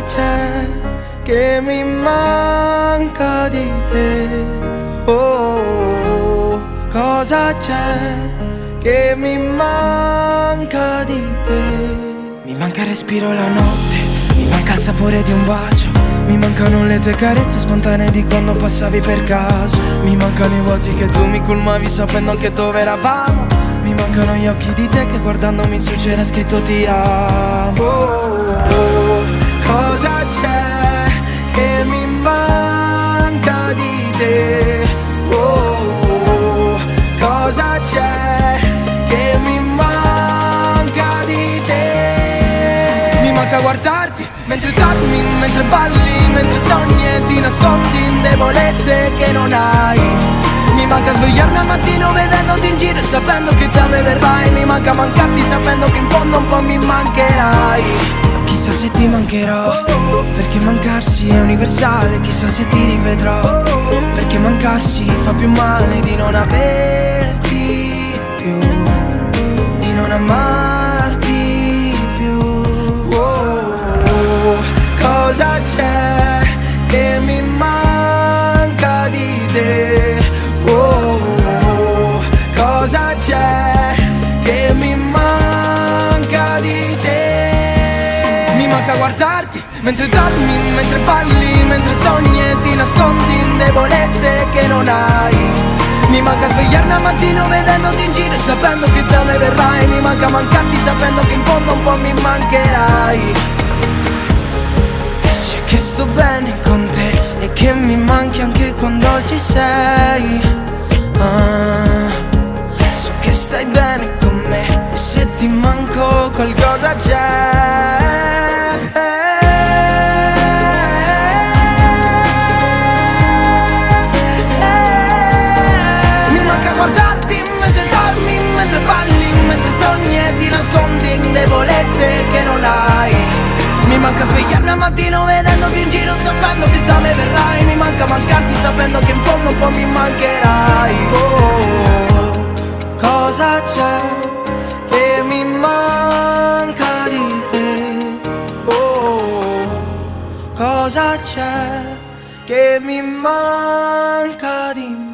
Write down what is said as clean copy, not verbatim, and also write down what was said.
cosa c'è che mi manca di te? Oh, cosa c'è che mi manca di te? Mi manca il respiro la notte, mi manca il sapore di un bacio, mi mancano le tue carezze spontanee di quando passavi per caso. Mi mancano i vuoti che tu mi colmavi sapendo anche dove eravamo. Mi mancano gli occhi di te che guardandomi su c'era scritto ti amo. Oh, cosa c'è che mi manca di te? Oh, cosa c'è che mi manca di te? Mi manca guardarti mentre dormi, mentre balli, mentre sogni e ti nascondi in debolezze che non hai. Mi manca svegliarmi al mattino vedendoti in giro e sapendo che da me verrai. Mi manca mancarti sapendo che in fondo un po' mi mancherai. Chissà se ti mancherò, perché mancarsi è universale. Chissà se ti rivedrò, perché mancarsi fa più male di non averti più, di non amarti più. Oh, cosa c'è che mi manca di te? Oh, cosa c'è che mi manca di te? Mi manca guardarti mentre dormi, mentre balli, mentre sogni e ti nascondi in debolezze che non hai. Mi manca svegliarmi al mattino vedendoti in giro e sapendo che da me verrai. Mi manca mancarti sapendo che in fondo un po' mi mancherai. C'è che sto bene con te e che mi manchi anche quando ci sei. So che stai bene con me e se ti manco qualcosa c'è. Mi manca guardarti mentre dormi, mentre balli, mentre sogni e ti nascondi in debolezze che non hai. Mi manca svegliarmi al mattino vedendoti in giro sapendo che da me verrai. Mi manca mancarti sapendo che in fondo un po' mi mancherai. Oh, cosa c'è che mi manca di te? Oh, cosa c'è che mi manca di me?